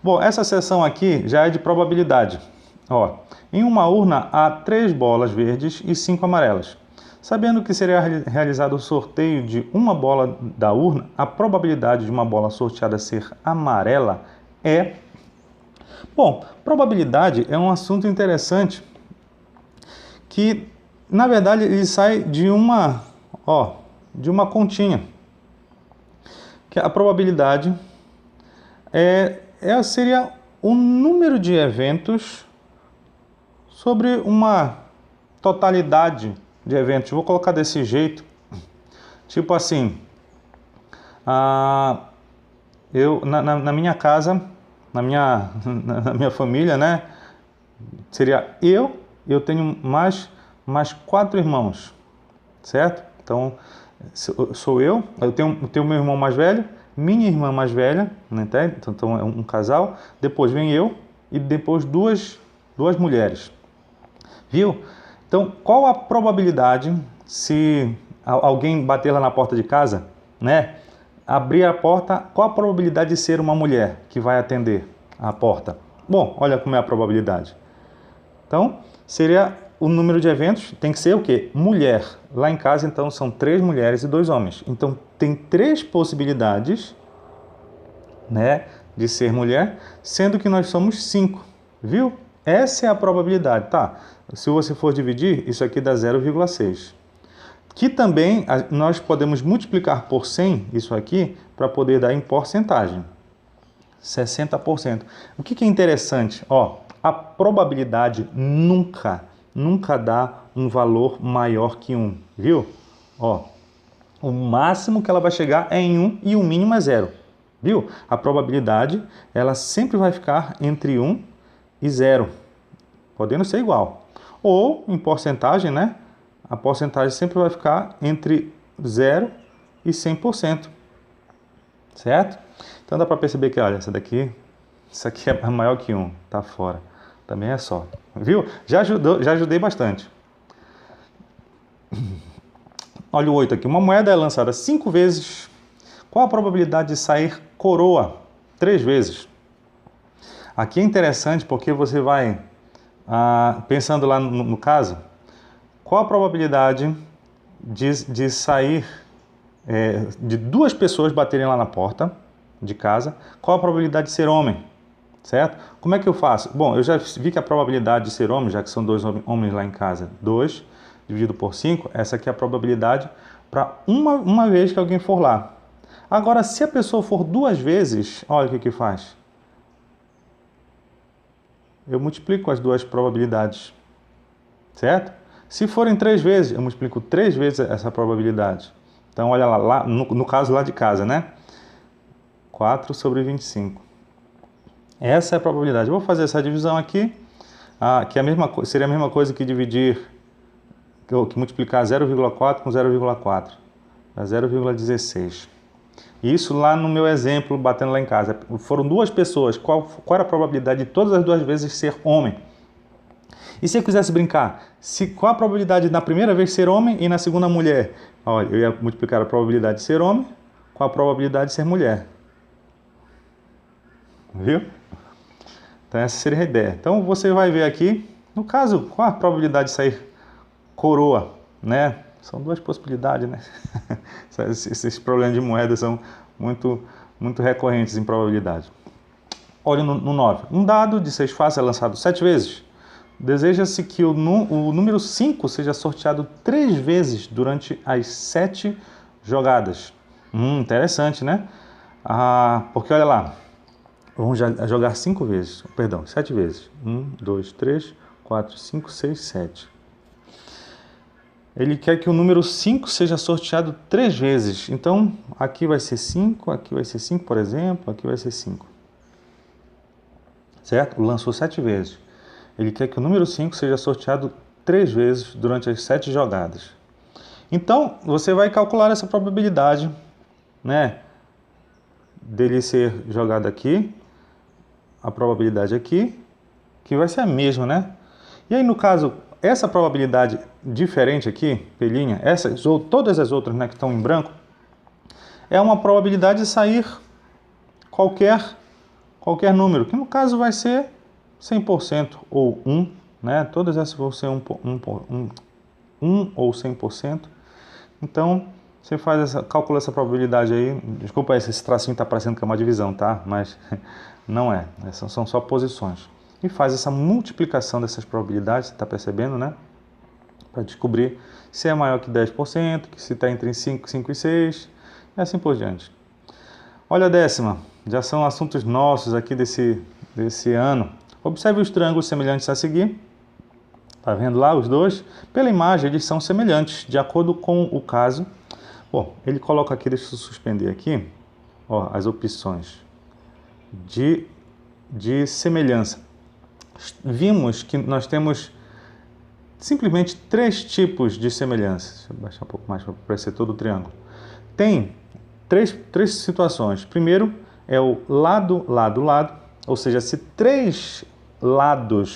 Bom, essa seção aqui já é de probabilidade. Ó, em uma urna há 3 bolas verdes e 5 amarelas. Sabendo que seria realizado o sorteio de uma bola da urna, a probabilidade de uma bola sorteada ser amarela é... Bom, probabilidade é um assunto interessante que, na verdade, ele sai de uma continha. Que a probabilidade seria o número de eventos sobre uma totalidade de eventos. Vou colocar desse jeito, tipo assim, eu na minha casa, na minha família, né, seria eu tenho mais 4 irmãos, certo? Então sou eu tenho meu irmão mais velho, minha irmã mais velha, né, então é um casal, depois vem eu e depois duas mulheres, viu? Então, qual a probabilidade se alguém bater lá na porta de casa, né? Abrir a porta, qual a probabilidade de ser uma mulher que vai atender a porta? Bom, olha como é a probabilidade. Então, seria o número de eventos, tem que ser o quê? Mulher. Lá em casa, então, são 3 mulheres e 2 homens. Então, tem 3 possibilidades, né, de ser mulher, sendo que nós somos 5, viu? Essa é a probabilidade, tá? Se você for dividir, isso aqui dá 0,6. Que também nós podemos multiplicar por 100, isso aqui, para poder dar em porcentagem. 60%. O que é interessante? Ó, a probabilidade nunca dá um valor maior que 1, viu? Ó, o máximo que ela vai chegar é em 1 e o mínimo é 0, viu? A probabilidade, ela sempre vai ficar entre 1 e 0, podendo ser igual. Ou, em porcentagem, né? A porcentagem sempre vai ficar entre 0 e 100%, certo? Então dá para perceber que, olha, isso aqui é maior que 1, tá fora. Também é só, viu? Já ajudei bastante. Olha o 8 aqui. Uma moeda é lançada 5 vezes. Qual a probabilidade de sair coroa 3 vezes? Aqui é interessante porque você vai, pensando lá no caso, qual a probabilidade de sair, de 2 pessoas baterem lá na porta de casa, qual a probabilidade de ser homem, certo? Como é que eu faço? Bom, eu já vi que a probabilidade de ser homem, já que são 2 homens lá em casa, 2 dividido por 5, essa aqui é a probabilidade para uma vez que alguém for lá. Agora, se a pessoa for 2 vezes, olha o que faz. Eu multiplico as 2 probabilidades, certo? Se forem 3 vezes, eu multiplico 3 vezes essa probabilidade. Então, olha lá no caso lá de casa, né? 4 sobre 25. Essa é a probabilidade. Eu vou fazer essa divisão aqui, que seria a mesma coisa que dividir, que multiplicar 0,4 com 0,4. Dá 0,16. Isso lá no meu exemplo, batendo lá em casa. Foram 2 pessoas. Qual era a probabilidade de todas as 2 vezes ser homem? E se eu quisesse brincar? Qual a probabilidade na primeira vez ser homem e na segunda mulher? Olha, eu ia multiplicar a probabilidade de ser homem com a probabilidade de ser mulher. Viu? Então essa seria a ideia. Então você vai ver aqui, no caso, qual a probabilidade de sair coroa, né? São 2 possibilidades, né? Esses problemas de moeda são muito recorrentes em probabilidade. Olha no 9. Um dado de 6 faces é lançado 7 vezes. Deseja-se que o número 5 seja sorteado 3 vezes durante as 7 jogadas. Interessante, né? Porque olha lá, vamos jogar 5 vezes, perdão, 7 vezes. 1, 2, 3, 4, 5, 6, 7. Ele quer que o número 5 seja sorteado 3 vezes. Então, aqui vai ser 5, aqui vai ser 5, por exemplo, aqui vai ser 5. Certo? Lançou 7 vezes. Ele quer que o número 5 seja sorteado 3 vezes durante as 7 jogadas. Então, você vai calcular essa probabilidade, né, dele ser jogado aqui, a probabilidade aqui, que vai ser a mesma, né? E aí, no caso, essa probabilidade diferente aqui, pelinha, todas as outras, né, que estão em branco, é uma probabilidade de sair qualquer qualquer número, que no caso vai ser 100% ou 1, né? Todas essas vão ser 1 ou 100%. Então, você calcula essa probabilidade aí. Desculpa aí se esse tracinho está parecendo que é uma divisão, tá? Mas não é. São só posições. E faz essa multiplicação dessas probabilidades, você está percebendo, né? Para descobrir se é maior que 10%, que se está entre 5 e 6, e assim por diante. Olha a décima. Já são assuntos nossos aqui desse ano. Observe os triângulos semelhantes a seguir. Está vendo lá os dois? Pela imagem, eles são semelhantes, de acordo com o caso. Bom, ele coloca aqui, deixa eu suspender aqui, ó, as opções de semelhança. Vimos que nós temos simplesmente 3 tipos de semelhança. Deixa eu baixar um pouco mais para aparecer todo o triângulo. Tem três situações. Primeiro é o lado, lado, lado. Ou seja, se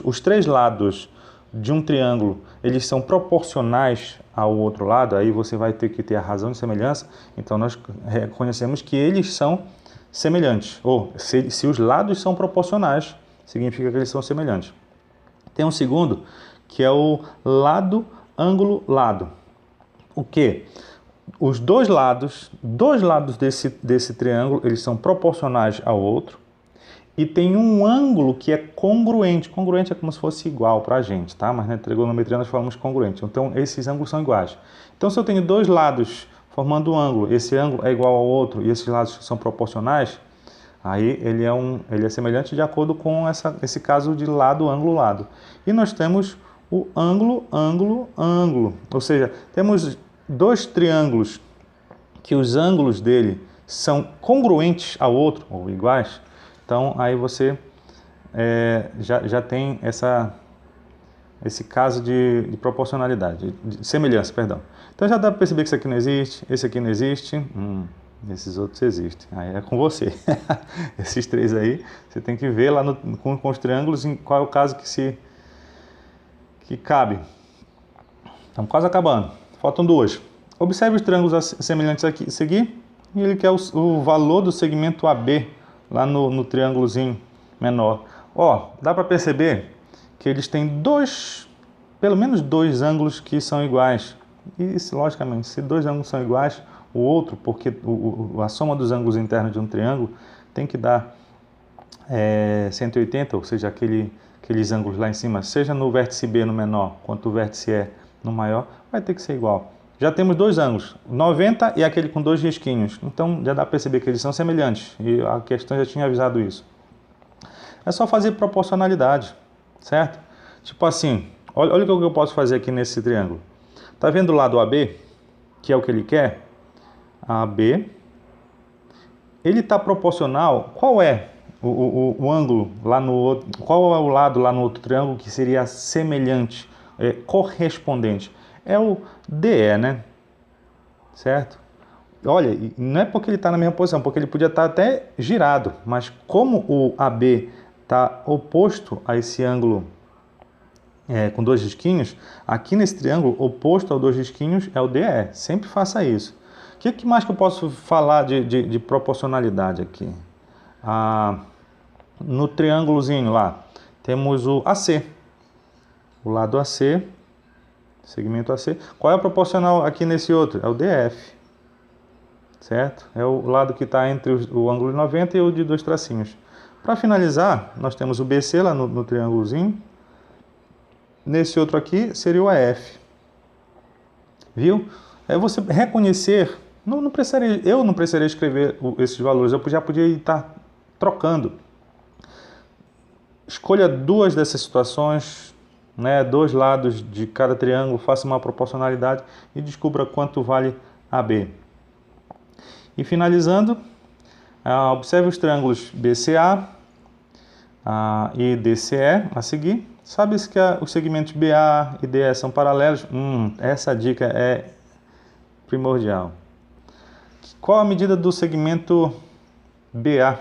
os três lados de um triângulo, eles são proporcionais ao outro lado, aí você vai ter que ter a razão de semelhança. Então nós reconhecemos que eles são semelhantes. Ou se os lados são proporcionais, significa que eles são semelhantes. Tem um segundo, que é o lado, ângulo, lado. O que? Os dois lados desse triângulo, eles são proporcionais ao outro. E tem um ângulo que é congruente. Congruente é como se fosse igual para a gente, tá? Mas na trigonometria nós falamos congruente. Então, esses ângulos são iguais. Então, se eu tenho dois lados formando um ângulo, esse ângulo é igual ao outro e esses lados são proporcionais, aí ele é semelhante de acordo com esse caso de lado, ângulo, lado. E nós temos o ângulo, ângulo, ângulo. Ou seja, temos dois triângulos que os ângulos dele são congruentes ao outro, ou iguais. Então, aí você já tem esse caso de proporcionalidade, de semelhança, perdão. Então, já dá para perceber que isso aqui não existe, esse aqui não existe, esses outros existem. Aí é com você. Esses 3 aí, você tem que ver lá com os triângulos em qual é o caso que cabe. Estamos quase acabando. Faltam 2. Observe os triângulos semelhantes aqui a seguir. E ele quer o valor do segmento AB lá no triângulozinho menor. Ó, dá para perceber que eles têm pelo menos dois ângulos que são iguais. E, logicamente, se 2 ângulos são iguais, o outro, porque a soma dos ângulos internos de um triângulo tem que dar 180, ou seja, aqueles ângulos lá em cima, seja no vértice B no menor, quanto o vértice E no maior, vai ter que ser igual. Já temos 2 ângulos, 90 e aquele com 2 risquinhos. Então já dá para perceber que eles são semelhantes. E a questão já tinha avisado isso. É só fazer proporcionalidade, certo? Tipo assim, olha o que eu posso fazer aqui nesse triângulo. Tá vendo o lado AB, que é o que ele quer? AB. Ele está proporcional. Qual é o ângulo lá no outro? Qual é o lado lá no outro triângulo que seria semelhante, correspondente? É o DE, né? Certo? Olha, não é porque ele está na mesma posição, porque ele podia estar até girado, mas como o AB está oposto a esse ângulo com 2 risquinhos, aqui nesse triângulo, oposto aos 2 risquinhos é o DE. Sempre faça isso. O que mais que eu posso falar de proporcionalidade aqui? No triângulozinho lá, temos o AC. O lado AC, segmento AC. Qual é o proporcional aqui nesse outro? É o DF. Certo? É o lado que está entre o ângulo de 90 e o de 2 tracinhos. Para finalizar, nós temos o BC lá no triângulozinho. Nesse outro aqui seria o AF. Viu? É você reconhecer. Eu não precisaria escrever esses valores. Eu já podia estar trocando. Escolha 2 dessas situações, né? 2 lados de cada triângulo. Faça uma proporcionalidade e descubra quanto vale AB. E finalizando, observe os triângulos BCA e DCE a seguir. Sabe-se que os segmentos BA e DE são paralelos? Essa dica é primordial. Qual a medida do segmento BA?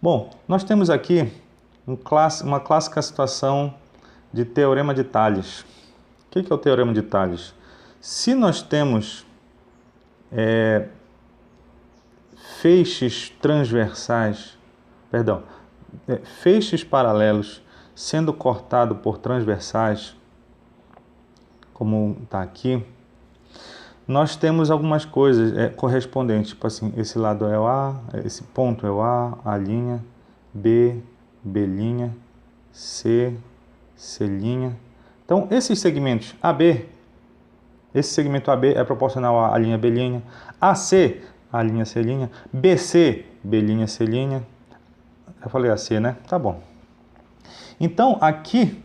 Bom, nós temos aqui uma clássica situação de teorema de Tales. O que é o teorema de Tales? Se nós temos feixes transversais perdão, feixes paralelos sendo cortado por transversais, como está aqui, nós temos algumas coisas correspondentes, tipo assim, esse lado é o A, esse ponto é o A linha, B, B', C, C'. Então, esses segmentos AB, esse segmento AB é proporcional à linha B', AC, a linha C', BC, B', C'. Eu falei AC, né? Tá bom. Então, aqui,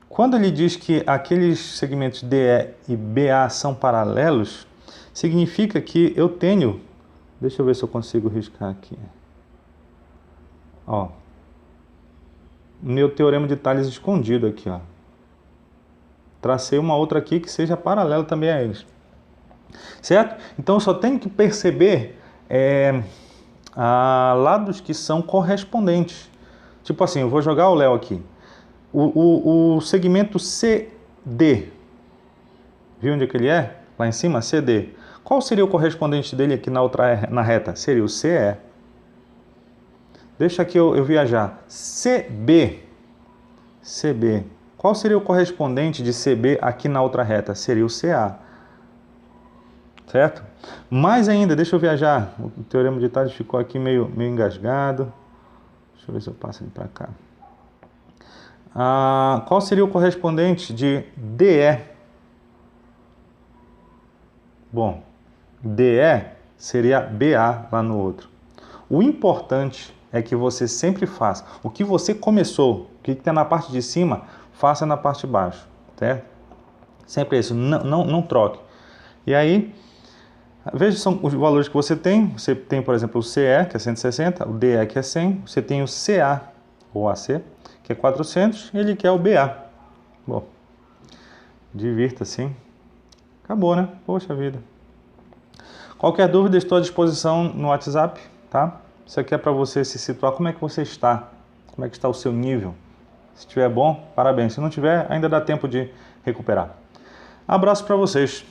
quando ele diz que aqueles segmentos DE e BA são paralelos, significa que eu tenho... Deixa eu ver se eu consigo riscar aqui. Ó, meu teorema de Tales escondido aqui, ó. Tracei uma outra aqui que seja paralela também a eles. Certo? Então eu só tenho que perceber lados que são correspondentes. Tipo assim, eu vou jogar o Léo aqui. O segmento CD, viu onde é que ele é? Lá em cima, CD. Qual seria o correspondente dele aqui na reta? Seria o CE. Deixa aqui eu viajar. CB. Qual seria o correspondente de CB aqui na outra reta? Seria o CA. Certo? Mais ainda, deixa eu viajar. O teorema de Tales ficou aqui meio engasgado. Deixa eu ver se eu passo ele para cá. Qual seria o correspondente de DE? Bom, DE seria BA lá no outro. O importante é que você sempre faça o que você começou, o que está na parte de cima, faça na parte de baixo, certo? Sempre isso, não troque. E aí, veja são os valores que você tem. Você tem, por exemplo, o CE, que é 160, o DE, que é 100, você tem o CA, ou AC, que é 400, e ele quer o BA. Bom, divirta-se. Acabou, né? Poxa vida. Qualquer dúvida, estou à disposição no WhatsApp, tá? Isso aqui é para você se situar. Como é que você está? Como é que está o seu nível? Se estiver bom, parabéns. Se não tiver, ainda dá tempo de recuperar. Abraço para vocês.